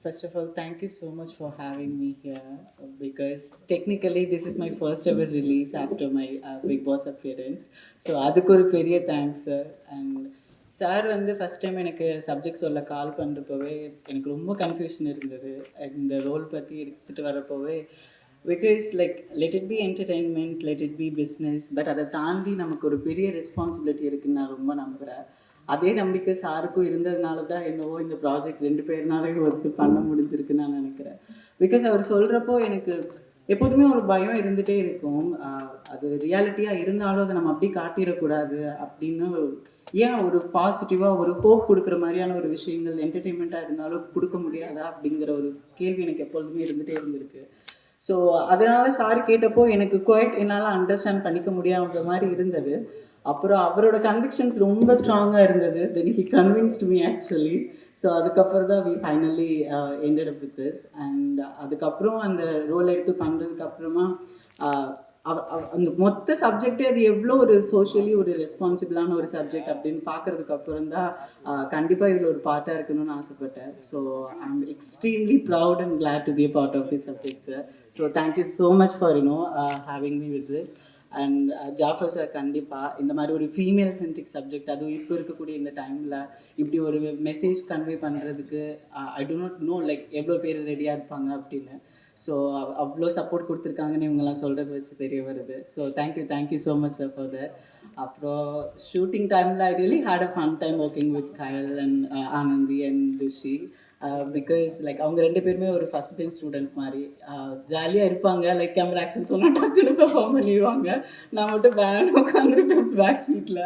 First of all, thank you so much for having me here because technically this is my first ever release after my Big Boss appearance. So அதுக்கு ஒரு பெரிய thanks sir. And sir வந்து first time எனக்கு subject சொல்ல கால் பண்ணுறப்பவே எனக்கு ரொம்ப confusion இருந்தது இந்த ரோல் பற்றி எடுத்துகிட்டு வரப்போவே. Because like let it be entertainment, let it be business, but அதை தாண்டி நமக்கு ஒரு பெரிய ரெஸ்பான்சிபிலிட்டி இருக்குதுன்னு நான் ரொம்ப நம்புகிறேன். அதே நம்பிக்கை சாருக்கும் இருந்ததுனால தான் என்னவோ இந்த ப்ராஜெக்ட் 2 பேர்னாலே ஒருத்தர் பண்ண முடிஞ்சிருக்குன்னு நான் நினைக்கிறேன். பிகாஸ் அவர் சொல்கிறப்போ எனக்கு எப்போதுமே ஒரு பயம் இருந்துகிட்டே இருக்கும். அது ரியாலிட்டியாக இருந்தாலும் அதை நம்ம அப்படி காட்டிடக்கூடாது அப்படின்னு, ஏன் ஒரு பாசிட்டிவாக ஒரு ஹோப் கொடுக்குற மாதிரியான ஒரு விஷயங்கள் என்டர்டெயின்மெண்ட்டாக இருந்தாலும் கொடுக்க முடியாதா அப்படிங்கிற ஒரு கேள்வி எனக்கு எப்பொழுதுமே இருந்துகிட்டே இருந்திருக்கு. ஸோ அதனால் சார் கேட்டப்போ எனக்கு குவைட் என்னால் அண்டர்ஸ்டாண்ட் பண்ணிக்க முடியாத மாதிரி இருந்தது. அப்புறம் அவரோட கன்விக்ஷன்ஸ் ரொம்ப ஸ்ட்ராங்காக இருந்தது. Then he convinced me actually. So அதுக்கப்புறம் தான் we finally ended up with this. And அதுக்கப்புறம் அந்த ரோல் எடுத்து பண்ணுறதுக்கப்புறமா அந்த மொத்த சப்ஜெக்டே அது எவ்வளோ ஒரு சோஷியலி ஒரு ரெஸ்பான்சிபிளான ஒரு சப்ஜெக்ட் அப்படின்னு பார்க்குறதுக்கு அப்புறம் தான் கண்டிப்பாக இதில் ஒரு பார்ட்டாக இருக்கணும்னு ஆசைப்பட்டேன். So I am extremely proud and glad to be a part of the subject sir. So thank you so much for having me with this. And Jafar sir கண்டிப்பாக இந்த மாதிரி ஒரு ஃபீமேல் சென்ட்ரிக் சப்ஜெக்ட், அதுவும் இப்போ இருக்கக்கூடிய இந்த டைமில் இப்படி ஒரு மெசேஜ் கன்வே பண்ணுறதுக்கு I do not know like எவ்வளோ பேர் ரெடியாக இருப்பாங்க அப்படின்னு. ஸோ அவ்வளோ சப்போர்ட் கொடுத்துருக்காங்கன்னு இவங்கெல்லாம் சொல்கிறது வச்சு தெரிய வருது. So thank you so much sir for that. அப்புறம் ஷூட்டிங் டைமில் I really had a fun time working with Kayal and Anandhi and Rishi. Because like அவங்க 2 பேருமே ஒரு ஃபஸ்ட் பெஞ்ச் ஸ்டூடெண்ட் மாதிரி ஜாலியாக இருப்பாங்க. லைக் கேமரா ஆக்ஷன் சொன்னால் டக்குன்னு பெர்ஃபார்ம் பண்ணிடுவாங்க. நான் மட்டும் பேன் உட்காந்துருப்பேன் பேக் சீட்டில்.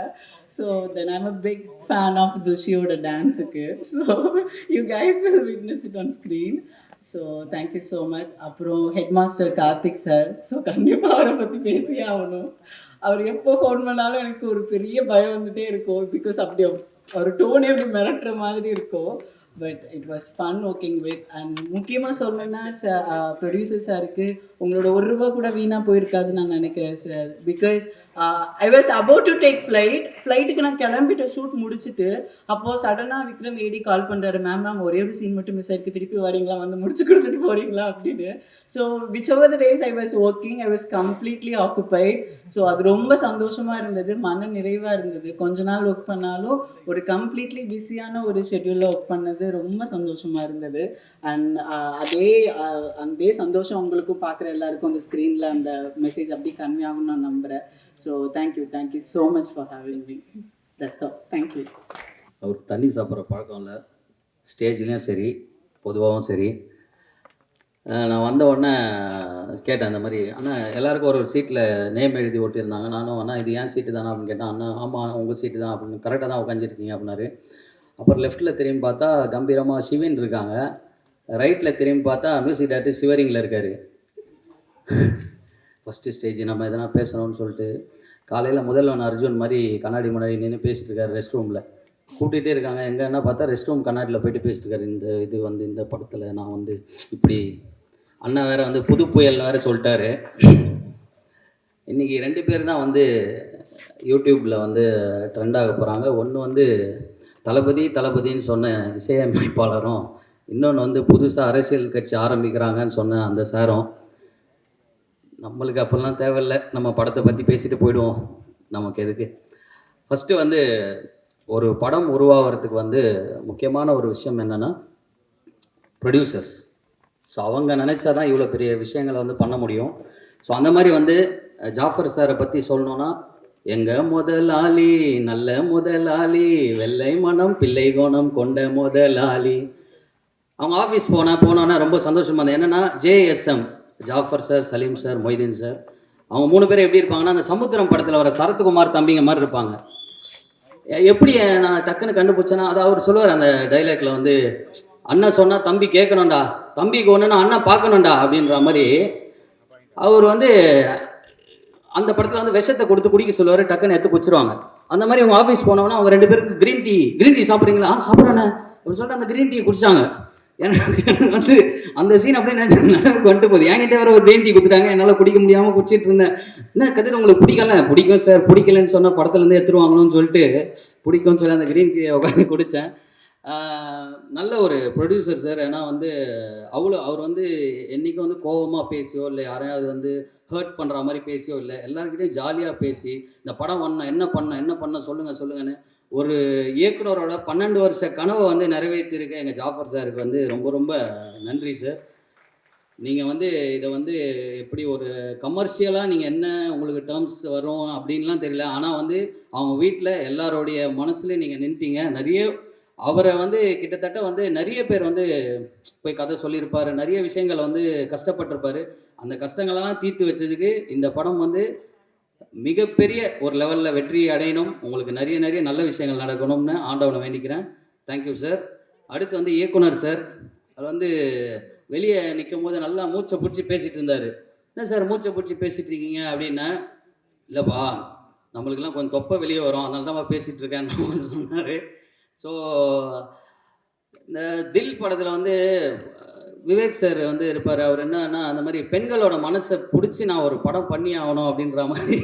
So then I'm a big fan of துஷியோட டான்ஸுக்கு. So you guys will witness it on screen. So thank you so much. அப்புறம் head master Karthik sir. So கண்டிப்பாக அவரை பற்றி பேசியே ஆகணும். அவர் எப்போ ஃபோன் பண்ணாலும் எனக்கு ஒரு பெரிய பயம் வந்துகிட்டே இருக்கும். பிகாஸ் அப்படி அவர் டோனே அப்படி மிரட்டுற மாதிரி இருக்கும். But it was fun working with. And முக்கியமாக சொல்லணுன்னா ப்ரொடியூசர் சாருக்கு உங்களோட ₹1 கூட வீணாக போயிருக்காதுன்னு நான் நினைக்கிறேன் சார். Because I was about to take ஃப்ளைட்டுக்கு நான் கிளம்பிட்டு ஷூட் முடிச்சுட்டு அப்போது சடனாக விக்ரம் ஏடி கால் பண்ணுறாரு, மேம் ஒரே ஒரு சீன் மட்டும் மிஸ் ஆயிருக்கு, திருப்பி வரீங்களா, வந்து முடிச்சு கொடுத்துட்டு போகிறீங்களா அப்படின்னு. So which over the days I was working I was completely occupied. So அது ரொம்ப சந்தோஷமாக இருந்தது, மன நிறைவாக இருந்தது. கொஞ்ச நாள் ஒர்க் பண்ணாலும் ஒரு கம்ப்ளீட்லி பிஸியான ஒரு ஷெட்யூலில் ஒர்க் பண்ணது ரொம்ப சந்தோஷமாக இருந்தது. அண்ட் அதே சந்தோஷம் உங்களுக்கும் பார்க்குற எல்லாருக்கும் அந்த ஸ்க்ரீனில் அந்த மெசேஜ் அப்படி கன்வே ஆகும்னு நான் நம்புகிறேன். So thank you so much for having me. That's all. Thank you. அவருக்கு தண்ணி சாப்பிட்ற பழக்கம் இல்லை, ஸ்டேஜ்லேயும் சரி பொதுவாகவும் சரி. நான் வந்த உடனே கேட்டேன் அந்த மாதிரி, அண்ணா எல்லாருக்கும் ஒரு சீட்டில் நேம் எழுதி ஓட்டியிருந்தாங்க. நானும் அண்ணா இது ஏன் சீட்டு தானே அப்படின்னு கேட்டேன். அண்ணா ஆமாம் உங்கள் சீட்டு தான் அப்படின்னு, கரெக்டாக தான் உட்காந்துருக்கீங்க அப்படின்னாரு. அப்புறம் லெஃப்ட்டில் திரும்பி பார்த்தா கம்பீரமாக சிவின் இருக்காங்க, ரைட்டில் திரும்பி பார்த்தா மியூசிக் டைரக்டர் சிவரிங்கில் இருக்கார். ஃபஸ்ட்டு ஸ்டேஜ் நம்ம எதனா பேசணும்னு சொல்லிட்டு காலையில் முதல்ல அர்ஜுன் மாதிரி கண்ணாடி முன்னாடி நின்று பேசிகிட்டு இருக்காரு. ரெஸ்ட் ரூமில் கூட்டிகிட்டே இருக்காங்க. எங்கன்னா பார்த்தா ரெஸ்ட் ரூம் கண்ணாடியில் போயிட்டு பேசிட்டு இருக்காரு. இந்த படத்தில் நான் இப்படி அண்ணன் வேறு புது புயல் வேறு சொல்லிட்டாரு. இன்றைக்கி 2 பேர் தான் யூடியூப்பில் ட்ரெண்ட் ஆக போகிறாங்க. ஒன்று தளபதின்னு சொன்ன இசையமைப்பாளரும், இன்னொன்று புதுசாக அரசியல் கட்சி ஆரம்பிக்கிறாங்கன்னு சொன்ன அந்த சாரும். நம்மளுக்கு அப்போல்லாம் தேவையில்லை, நம்ம படத்தை பற்றி பேசிட்டு போயிடுவோம், நமக்கு எதுக்கு. ஃபஸ்ட்டு ஒரு படம் உருவாகிறதுக்கு முக்கியமான ஒரு விஷயம் என்னென்னா ப்ரொடியூசர்ஸ். ஸோ அவங்க நினச்சா தான் இவ்வளோ பெரிய விஷயங்களை பண்ண முடியும். ஸோ அந்த மாதிரி ஜாஃபர் சாரை பற்றி சொல்லணுன்னா, எங்கள் முதலாளி நல்ல முதலாளி, வெள்ளை மனம் பிள்ளை கோணம் கொண்ட முதலாளி. அவங்க ஆஃபீஸ் போனோன்னா ரொம்ப சந்தோஷமாக இருந்தது. என்னென்னா JSM, Jafar sir, Salim sir, Moideen sir, அவங்க 3 பேரும் எப்படி இருப்பாங்கன்னா, அந்த சமுத்திரம் படத்தில் வர சரத்குமார் தம்பிங்க மாதிரி இருப்பாங்க. எப்படி நான் டக்குன்னு கண்டுபிடிச்சேன்னா, அது அவர் சொல்லுவார் அந்த டைலாக்ல, அண்ணன் சொன்னால் தம்பி கேட்கணும்டா, தம்பிக்கு ஒன்றுன்னா அண்ணன் பார்க்கணும்டா அப்படின்ற மாதிரி. அவர் அந்த படத்தில் விஷத்தை கொடுத்து குடிக்க சொல்லுவார், டக்குன்னு எடுத்து குடிச்சிருவாங்க. அந்த மாதிரி அவங்க ஆஃபீஸ் போனோன்னா அவங்க 2 பேருக்கு கிரீன் டீ சாப்பிட்றீங்களா, சாப்பிட்றேண்ணே அப்படின்னு சொல்லிட்டு அந்த கிரீன் டீ குடிச்சாங்க. எனக்கு அந்த சீன் அப்படியே நினைவுக்கு வந்துட்டு போகுது. என்கிட்ட வேறு ஒரு கிரீன் டீ கொடுத்துட்டாங்க, என்னால் குடிக்க முடியாமல் குடிச்சிட்டு இருந்தேன். என்ன கதிர் உங்களுக்கு பிடிக்கும் சார், பிடிக்கலன்னு சொன்னால் படத்துலேருந்து எடுத்துருவாங்கன்னு சொல்லிட்டு பிடிக்கும்னு சொல்லி அந்த கிரீன் டீயை உட்காந்து குடித்தேன். நல்ல ஒரு ப்ரொடியூசர் சார். ஏன்னா வந்து அவர் வந்து என்றைக்கும் வந்து கோவமா பேசியோ, இல்லை யாரையாவது வந்து ஹர்ட் பண்ணுற மாதிரி பேசியோ இல்லை. எல்லார்கிட்டயும் ஜாலியாக பேசி, இந்த படம் வரணும், என்ன பண்ண சொல்லுங்கன்னு ஒரு இயக்குனரோட 12 வருஷ கனவை வந்து நிறைவேற்றியிருக்க எங்கள் ஜாஃபர் சாருக்கு வந்து ரொம்ப ரொம்ப நன்றி சார். நீங்கள் வந்து இதை வந்து எப்படி ஒரு கமர்ஷியலாக நீங்கள் என்ன உங்களுக்கு டேர்ம்ஸ் வரும் அப்படின்லாம் தெரியல. ஆனால் வந்து அவங்க வீட்டில் எல்லாரோடைய மனசுலேயும் நீங்கள் நின்ட்டீங்க. அவரை வந்து கிட்டத்தட்ட வந்து நிறைய பேர் வந்து போய் கதை சொல்லியிருப்பார். நிறைய விஷயங்கள் வந்து கஷ்டப்பட்டிருப்பார். அந்த கஷ்டங்களெல்லாம் தீர்த்து வச்சதுக்கு இந்த படம் வந்து மிகப்பெரிய ஒரு லெவலில் வெற்றி அடையணும். உங்களுக்கு நிறைய நிறைய நல்ல விஷயங்கள் நடக்கணும்னு ஆண்டவனை வேண்டிக்கிறேன். Thank you sir. அடுத்து வந்து இயக்குனர் சார். அவர் வந்து வெளியே நிற்கும் போது நல்லா மூச்சை பிடிச்சி பேசிகிட்டு இருந்தார். என்ன சார் மூச்சை பிடிச்சி பேசிகிட்டு இருக்கீங்க அப்படின்னா, இல்லைப்பா நம்மளுக்கெல்லாம் கொஞ்சம் தொப்பை வெளியே வரும், அதனால தான் பேசிகிட்டு இருக்கேன்னு சொன்னார். ஸோ இந்த தில் படத்தில் வந்து விவேக் சார் வந்து இருப்பார். அவர் என்னன்னா அந்த மாதிரி பெண்களோட மனசை பிடிச்சி நான் ஒரு படம் பண்ணி ஆகணும் அப்படின்ற மாதிரி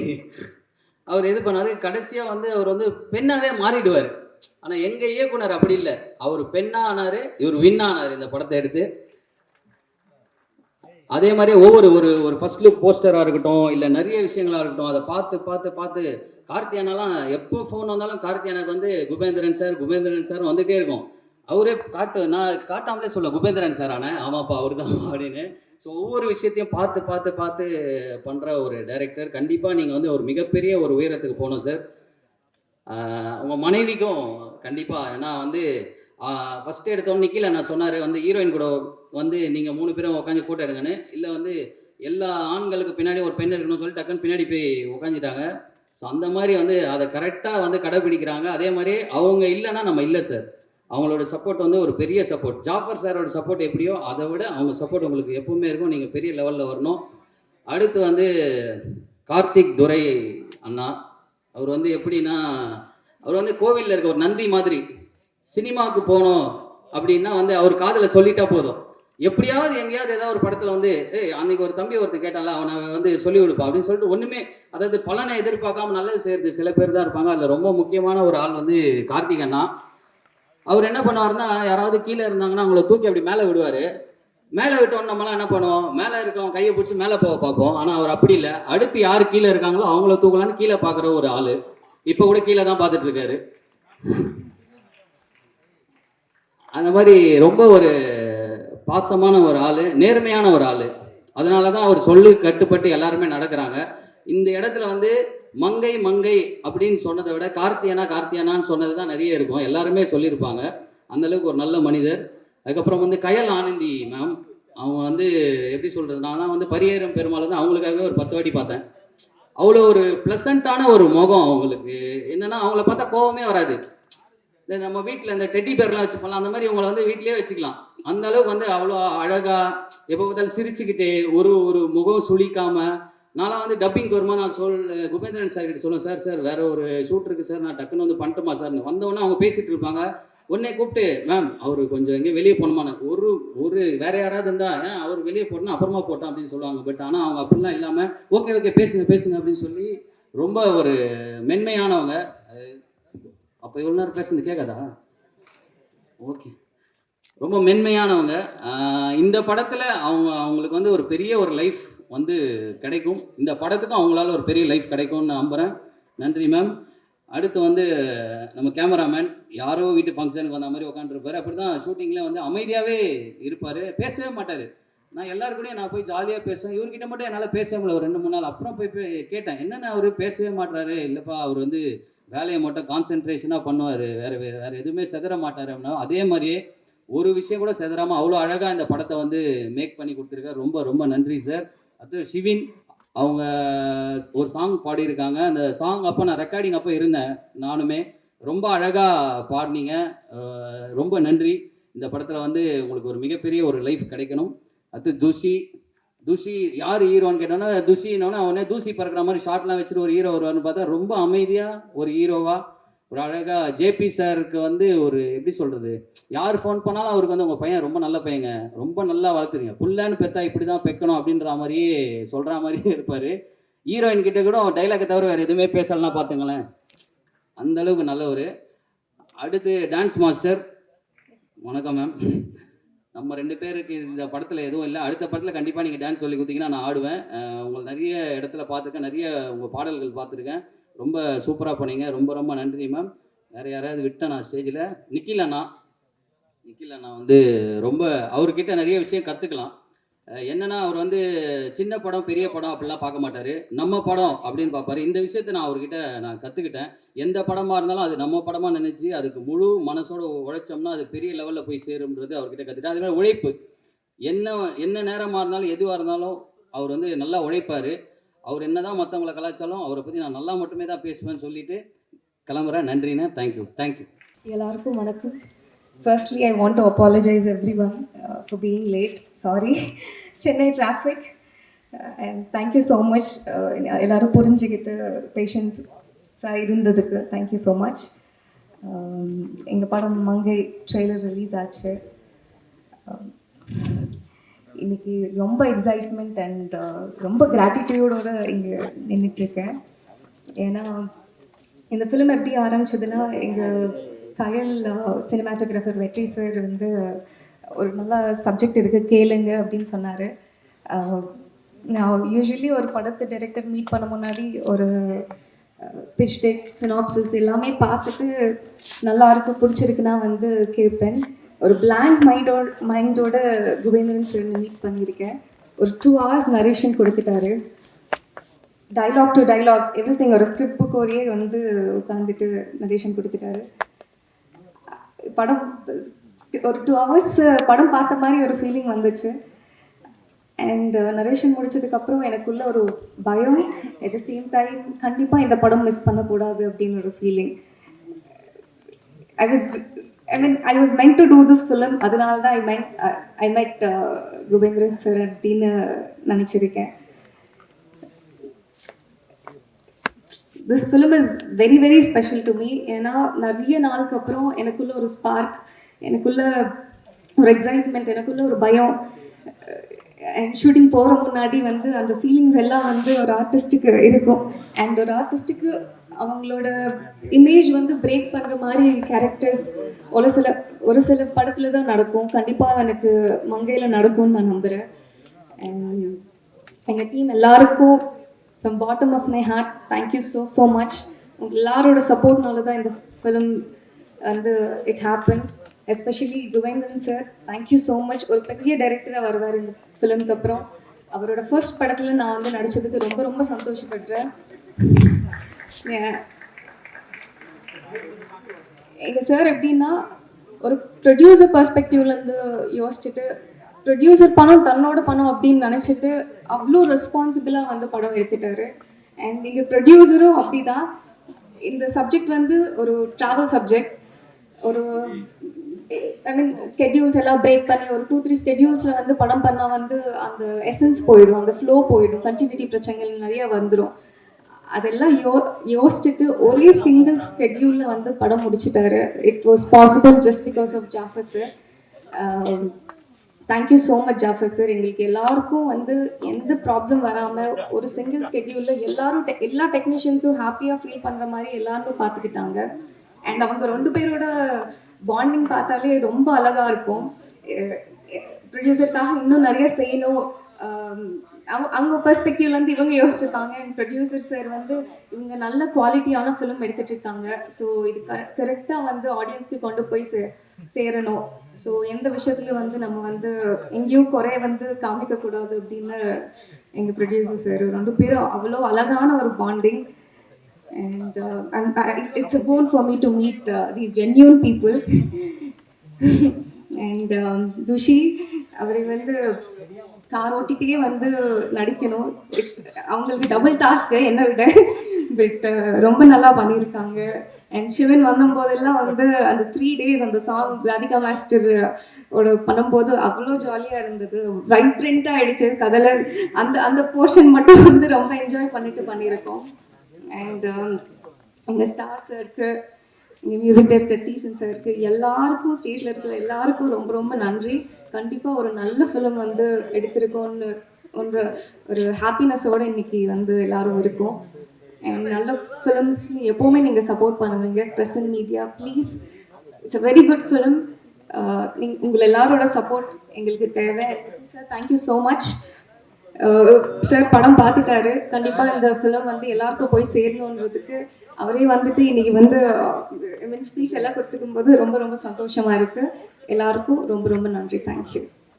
அவர் இது பண்ணார். கடைசியாக வந்து அவர் வந்து பெண்ணாகவே மாறிடுவார். ஆனால் எங்கள் இயக்குனர் அப்படி இல்லை. அவர் பெண்ணாக ஆனார், இவர் வின்னானார் இந்த படத்தை எடுத்து. அதே மாதிரி ஒவ்வொரு ஒரு ஃபர்ஸ்ட் லுக் போஸ்டராக இருக்கட்டும், இல்லை நிறைய விஷயங்களாக இருக்கட்டும், அதை பார்த்து கார்த்தியானாலாம் எப்போ ஃபோன் வந்தாலும் கார்த்தியானாக்கு வந்து குபேந்திரன் சார் வந்துகிட்டே இருக்கும். அவரே நான் காட்டாமலே சொல்ல குபேந்திரன் சார் ஆமாப்பா அவர் தான் அப்படின்னு. ஸோ ஒவ்வொரு விஷயத்தையும் பார்த்து பண்ணுற ஒரு டைரக்டர். கண்டிப்பாக நீங்கள் வந்து ஒரு மிகப்பெரிய ஒரு உயரத்துக்கு போகணும் சார். உங்கள் மனைவிக்கும் கண்டிப்பாக, ஏன்னா வந்து ஃபஸ்ட்டு எடுத்தோன்னே கீழே நான் சொன்னார் வந்து ஹீரோயின் கூட வந்து நீங்கள் 3 பேரும் உட்காந்து ஃபோட்டோ எடுங்கன்னு. இல்லை வந்து எல்லா ஆண்களுக்கு பின்னாடி ஒரு பெண் இருக்கணும்னு சொல்லி டக்குன்னு பின்னாடி போய் உட்காந்துட்டாங்க. ஸோ அந்த மாதிரி வந்து அதை கரெக்டாக வந்து கடைப்பிடிக்கிறாங்க. அதே மாதிரி அவங்க இல்லைன்னா நம்ம இல்லை சார். அவங்களோட சப்போர்ட் வந்து ஒரு பெரிய சப்போர்ட். ஜாஃபர் சாரோட சப்போர்ட் எப்படியோ அதை விட அவங்க சப்போர்ட் உங்களுக்கு எப்பவுமே இருக்கும். நீங்கள் பெரிய லெவலில் வரணும். அடுத்து வந்து கார்த்திக் துரை அண்ணா. அவர் வந்து எப்படின்னா, அவர் வந்து கோவிலில் இருக்க ஒரு நந்தி மாதிரி. சினிமாவுக்கு போகணும் அப்படின்னா வந்து அவர் காதில் சொல்லிட்டா போதும். எப்படியாவது எங்கேயாவது ஏதாவது ஒரு படத்தில் வந்து அன்னைக்கு ஒரு தம்பி ஒருத்தர் கேட்டால அவனை வந்து சொல்லி கொடுப்பா அப்படின்னு சொல்லிட்டு ஒன்றுமே, அதாவது பலனை எதிர்பார்க்காம நல்லது செய்கிறது சில பேர் தான் இருப்பாங்க. அதில் ரொம்ப முக்கியமான ஒரு ஆள் வந்து கார்த்திக் அண்ணா. அவர் என்ன பண்ணுவார்னா, யாராவது கீழே இருந்தாங்கன்னா அவங்கள தூக்கி அப்படி மேலே விடுவார். மேலே விட்டோன்னு நம்மளாம் என்ன பண்ணுவோம், மேலே இருக்கவங்க கையை பிடிச்சி மேலே போக பார்ப்போம். ஆனால் அவர் அப்படி இல்லை. அடுத்து யார் கீழே இருக்காங்களோ அவங்கள தூக்கலான்னு கீழே பார்க்குற ஒரு ஆள். இப்போ கூட கீழே தான் பார்த்துட்டு இருக்காரு. அந்த மாதிரி ரொம்ப ஒரு பாசமான ஒரு ஆள், நேர்மையான ஒரு ஆள். அதனால தான் அவர் சொல்லி கட்டுப்பட்டு எல்லாருமே நடக்கிறாங்க. இந்த இடத்துல வந்து மங்கை அப்படின்னு சொன்னதை விட கார்த்தியானான்னு சொன்னது தான் நிறைய இருக்கும். எல்லாருமே சொல்லியிருப்பாங்க. அந்தளவுக்கு ஒரு நல்ல மனிதர். அதுக்கப்புறம் வந்து கயல் ஆனந்தி மேம். அவங்க வந்து எப்படி சொல்கிறது, நான் வந்து பரியேறும் பெருமாள் வந்து அவங்களுக்காகவே ஒரு 10 வாட்டி பார்த்தேன். அவ்வளோ ஒரு ப்ளசண்ட்டான ஒரு முகம் அவங்களுக்கு. என்னென்னா அவங்கள பார்த்தா கோபமே வராது. இந்த நம்ம வீட்டில் இந்த டெட்டி பேர்லாம் வச்சுப்போம்ல, அந்த மாதிரி இவங்களை வந்து வீட்டிலே வச்சுக்கலாம். அந்த அளவுக்கு வந்து அவ்வளோ அழகாக எப்போ பார்த்தாலும் சிரிச்சுக்கிட்டு ஒரு முகம் சுளிக்காமல். நான்லாம் வந்து டப்பிங் வருமா நான் குபேந்திரன் சார் கிட்ட சொல்லுவேன், சார் வேற ஒரு ஷூட் இருக்குது சார், நான் டக்குன்னு வந்து பண்ணிட்டுமா சார்னு. வந்தவொடனே அவங்க பேசிகிட்டு இருப்பாங்க. உடனே கூப்பிட்டு மேம் அவர் கொஞ்சம் எங்கேயும் வெளியே போகணுமான்னு, ஒரு வேற யாராவது இருந்தால் அவர் வெளியே போட்டோன்னா அப்புறமா போட்டோம் அப்படின்னு சொல்லுவாங்க. பட் ஆனால் அவங்க அப்படிலாம் இல்லாமல் ஓகே பேசுங்க அப்படின்னு சொல்லி ரொம்ப ஒரு மென்மையானவங்க. அப்போ இவ்வளோ நேரம் பேசுறது கேட்காதா? ஓகே, ரொம்ப மென்மையானவங்க. இந்த படத்தில் அவங்களுக்கு வந்து ஒரு பெரிய ஒரு லைஃப் வந்து கிடைக்கும். இந்த படத்துக்கும் அவங்களால ஒரு பெரிய லைஃப் கிடைக்கும்னு நம்புகிறேன். நன்றி மேம். அடுத்து வந்து நம்ம கேமராமேன் யாரோ வீட்டு ஃபங்க்ஷனுக்கு வந்த மாதிரி உட்காந்துருப்பார். அப்படி தான் ஷூட்டிங்கில் வந்து அமைதியாகவே இருப்பார், பேசவே மாட்டார். நான் எல்லாருக்கூடையும் நான் போய் ஜாலியாக பேசுவேன். இவர்கிட்ட மட்டும் என்னால் பேசவே முடியல ஒரு 2-3 நாள். அப்புறம் போய் கேட்டேன், என்னென்ன அவர் பேசவே மாட்டாரு? இல்லைப்பா அவர் வந்து வேலையை மட்டும் கான்சென்ட்ரேஷனாக பண்ணுவார், வேறு எதுவுமே செதற மாட்டார் அப்படின்னா. அதே மாதிரியே ஒரு விஷயம் கூட செதறாமல் அவ்வளோ அழகாக இந்த படத்தை வந்து மேக் பண்ணி கொடுத்துருக்காரு. ரொம்ப ரொம்ப நன்றி சார். அது ஷிவின் அவங்க ஒரு சாங் பாடியிருக்காங்க. அந்த சாங் அப்போ நான் ரெக்கார்டிங் அப்போ இருந்தேன் நானுமே. ரொம்ப அழகாக பாடினீங்க, ரொம்ப நன்றி. இந்த படத்தில் வந்து உங்களுக்கு ஒரு மிகப்பெரிய ஒரு லைஃப் கிடைக்கணும். அது தூசி யார் ஹீரோன்னு கேட்டோன்னா துஷின்னொன்னே அவனே தூசி பறக்கிற மாதிரி ஷார்ட்லாம் வச்சுட்டு ஒரு ஹீரோ வருவார்னு பார்த்தா ரொம்ப அமைதியாக ஒரு ஹீரோவாக ஒரு அழகாக. ஜேபி சாருக்கு வந்து ஒரு எப்படி சொல்கிறது, யார் ஃபோன் பண்ணாலும் அவருக்கு வந்து உங்கள் பையன் ரொம்ப நல்ல பையங்க, ரொம்ப நல்லா வளர்த்துறீங்க, புள்ளன்னு பெற்றா இப்படி தான் பெக்கணும் அப்படின்ற மாதிரியே சொல்கிற மாதிரியே இருப்பார். ஹீரோயின் கிட்டே கூட டைலாக்கை தவிர வேறு எதுவுமே பேசலைன்னா பார்த்துங்களேன், அந்தளவுக்கு நல்லவர். அடுத்து டான்ஸ் மாஸ்டர் வணக்கம் மேம். நம்ம 2 பேருக்கு இந்த படத்தில் எதுவும் இல்லை. அடுத்த படத்தில் கண்டிப்பாக நீங்கள் டான்ஸ் சொல்லி கொடுத்தீங்கன்னா நான் ஆடுவேன். உங்களை நிறைய இடத்துல பார்த்துருக்கேன். நிறைய உங்கள் பாடல்கள் பார்த்துருக்கேன். ரொம்ப சூப்பராக பண்ணீங்க. ரொம்ப ரொம்ப நன்றி மேம். வேறு யாரையாவது விட்டேன் நான் ஸ்டேஜில்? நிக்கில் அண்ணா. நிக்கில் அண்ணா வந்து ரொம்ப அவர்கிட்ட நிறைய விஷயம் கற்றுக்கலாம். என்னன்னா அவர் வந்து சின்ன படம் பெரிய படம் அப்படிலாம் பார்க்க மாட்டார். நம்ம படம் அப்படின்னு பார்ப்பாரு. இந்த விஷயத்தை நான் அவர்கிட்ட நான் கற்றுக்கிட்டேன். எந்த படமாக இருந்தாலும் அது நம்ம படமாக நினச்சி அதுக்கு முழு மனசோட உழைச்சோம்னா அது பெரிய லெவலில் போய் சேரும்ன்றது அவர்கிட்ட கற்றுக்கிட்டேன். அதே மாதிரி உழைப்பு, என்ன என்ன நேரமாக இருந்தாலும் எதுவாக இருந்தாலும் அவர் வந்து நல்லா உழைப்பார். அவர் என்ன தான் மற்றவங்களை கலாச்சாரம் அவரை பற்றி நான் நல்லா மட்டுமே தான் பேசுவேன்னு சொல்லிட்டு கிளம்புறேன். நன்றிண்ணே. Thank you thank you. எல்லாருக்கும் வணக்கம். Firstly, I want to apologize everyone for being late. Sorry. Chennai traffic. And thank you so much. எல்லாரும் புரிஞ்சுக்கிட்டு பேஷன்ஸாக இருந்ததுக்கு thank you so much. எங்கள் படம் மங்கை ட்ரெய்லர் ரிலீஸ் ஆச்சு. இன்னைக்கு ரொம்ப எக்ஸைட்மெண்ட் அண்ட் ரொம்ப கிராட்டிடியூடோடு இங்கே நின்றுட்டுருக்கேன். ஏன்னா இந்த ஃபிலிம் எப்படி ஆரம்பிச்சதுன்னா, எங்கள் கயல் சினிமாட்டோகிராஃபர் வெற்றி சார் வந்து ஒரு நல்ல சப்ஜெக்ட் இருக்குது கேளுங்க அப்படின்னு சொன்னார். நான் யூஸ்வலி ஒரு படத்தை டைரக்டர் மீட் பண்ண முன்னாடி ஒரு பிச் டெக் சினாப்சிஸ் எல்லாமே பார்த்துட்டு நல்லா இருக்கு பிடிச்சிருக்குன்னா வந்து கேட்பேன். ஒரு பிளாங்க் மைண்டோட குபேந்திரன் சார் மீட் பண்ணியிருக்கேன். ஒரு 2 hours நரேஷன் கொடுத்துட்டாரு. டைலாக் டு டைலாக் எவ்ரிதிங் ஒரு ஸ்கிரிப்ட் புக்கோடையே வந்து உட்காந்துட்டு நரேஷன் கொடுத்துட்டாரு. படம் ஒரு 2 hours படம் பார்த்த மாதிரி ஒரு ஃபீலிங் வந்துச்சு. அண்ட் நரேஷன் முடிச்சதுக்கப்புறம் எனக்குள்ள ஒரு பயம், அட் த சேம் டைம் கண்டிப்பாக இந்த படம் மிஸ் பண்ணக்கூடாது அப்படின்னு ஒரு feeling. I was meant to do this film. அதனால தான் ஐ மெட் குபேந்திரன் சார் அப்படின்னு நினச்சிருக்கேன். This film is very very special to me. ஏன்னா நிறைய நாளுக்கு அப்புறம் எனக்குள்ள ஒரு ஸ்பார்க், எனக்குள்ள ஒரு எக்ஸைட்மெண்ட், எனக்குள்ள ஒரு பயம். அண்ட் ஷூட்டிங் போகிற முன்னாடி வந்து அந்த ஃபீலிங்ஸ் எல்லாம் வந்து ஒரு ஆர்டிஸ்ட்டுக்கு இருக்கும். அண்ட் ஒரு ஆர்டிஸ்ட்டுக்கு அவங்களோட இமேஜ் வந்து பிரேக் பண்ணுற மாதிரி கேரக்டர்ஸ் ஒரு சில படத்தில் தான் நடக்கும். கண்டிப்பாக எனக்கு மங்கையில் நடக்கும்னு நான் நம்புகிறேன். அண்ட் எங்கள் டீம் எல்லாருக்கும் from bottom of my heart thank you so much. உங்கள் எல்லாரோட சப்போர்ட்னால தான் இந்த ஃபிலிம் வந்து it happen. Especially Kubendran sir, thank you so much. ஒரு பெரிய டைரக்டராக வருவார் இந்த ஃபிலிம்க்கு அப்புறம். அவரோட ஃபர்ஸ்ட் படத்தில் நான் வந்து நடித்ததுக்கு ரொம்ப ரொம்ப சந்தோஷப்படுறேன். எங்கள் சார் எப்படின்னா ஒரு ப்ரொடியூசர் பர்ஸ்பெக்டிவ்லேருந்து யோசிச்சுட்டு, ப்ரொடியூசர் பணம் தன்னோட பணம் அப்படின்னு நினச்சிட்டு அவ்வளோ ரெஸ்பான்சிபிளாக வந்து படம் எடுத்துட்டாரு. அண்ட் இங்கே ப்ரொடியூசரும் அப்படி தான். இந்த சப்ஜெக்ட் வந்து ஒரு ட்ராவல் சப்ஜெக்ட். ஒரு ஸ்கெட்யூல்ஸ் எல்லாம் பிரேக் பண்ணி ஒரு 2-3 ஸ்கெட்யூல்ஸில் வந்து படம் பண்ணால் வந்து அந்த எசன்ஸ் போயிடும், அந்த ஃப்ளோ போயிடும், கண்டினியூட்டி பிரச்சனைகள் நிறைய வந்துடும். அதெல்லாம் யோசிச்சுட்டு ஒரே சிங்கிள் ஸ்கெட்யூலில் வந்து படம் முடிச்சிட்டாரு. It was possible just because of Jafar sir. Thank you so much Jafar sir. எங்களுக்கு எல்லாருக்கும் வந்து எந்த ப்ராப்ளம் வராமல் ஒரு சிங்கிள் ஸ்கெட்யூலில் எல்லா டெக்னீஷியன்ஸும் ஹாப்பியாக ஃபீல் பண்ணுற மாதிரி எல்லாரும் பார்த்துக்கிட்டாங்க. அண்ட் அவங்க 2 பேரோட பாண்டிங் பார்த்தாலே ரொம்ப அழகாக இருக்கும். ப்ரொடியூசருக்காக இன்னும் நிறைய செய்யணும், அவங்க பெர்ஸ்பெக்டிவ்லேருந்து இவங்க யோசிச்சுப்பாங்க. அண்ட் ப்ரொடியூசர் சார் வந்து இவங்க நல்ல குவாலிட்டியான ஃபிலிம் எடுத்துகிட்டு இருக்காங்க. ஸோ இது கரெக்டாக வந்து ஆடியன்ஸ்க்கு கொண்டு போய் சேரணும். ஸோ எந்த விஷயத்துலையும் வந்து நம்ம வந்து எங்கேயும் குறைய வந்து காமிக்கக்கூடாது அப்படின்னு எங்கள் ப்ரொடியூசர் சார் 2 பேரும் அவ்வளோ அழகான ஒரு bonding. And it's a phone for me to meet these genuine people. And Thushi அவரை வந்து கார் ஓட்டிகிட்டே வந்து நடிக்கணும். அவங்களுக்கு டபுள் டாஸ்க்கு என்ன விட, பட் ரொம்ப நல்லா பண்ணியிருக்காங்க. அண்ட் சிவன் வந்தபோதெல்லாம் வந்து அந்த 3 days அந்த சாங் ராதிகா மாஸ்டர் பண்ணும்போது அவ்வளோ ஜாலியாக இருந்தது. வைப்ரண்ட்டாக ஆகிடுச்சு கதையில். அந்த போர்ஷன் மட்டும் வந்து ரொம்ப என்ஜாய் பண்ணியிருக்கோம். அண்ட் எங்கள் ஸ்டார் சாருக்கு, எங்கள் மியூசிக் டைரக்டர் தீசன் சாருக்கு, எல்லாருக்கும் ஸ்டேஜில் இருக்கிற எல்லாருக்கும் ரொம்ப ரொம்ப நன்றி. கண்டிப்பாக ஒரு நல்ல ஃபிலிம் வந்து எடுத்திருக்கோன்னு ஒரு ஹாப்பினஸோடு இன்னைக்கு வந்து எல்லாரும் இருக்கோம். அண்ட் நல்ல ஃபிலிம்ஸ் எப்போவுமே நீங்கள் சப்போர்ட் பண்ணுவீங்க. Present media please, it's a very good film. உங்கள் எல்லாரோட சப்போர்ட் எங்களுக்கு தேவை. Sir thank you so much. Sir படம் பார்த்துட்டாரு. கண்டிப்பாக இந்த ஃபிலிம் வந்து எல்லாருக்கும் போய் சேரணுன்றதுக்கு அவரே வந்துட்டு இன்னைக்கு வந்து ஸ்பீச் எல்லாம் கொடுத்துக்கும் போது ரொம்ப ரொம்ப சந்தோஷமாக இருக்குது. எல்லாருக்கும் ரொம்ப ரொம்ப நன்றி. தேங்க்யூ.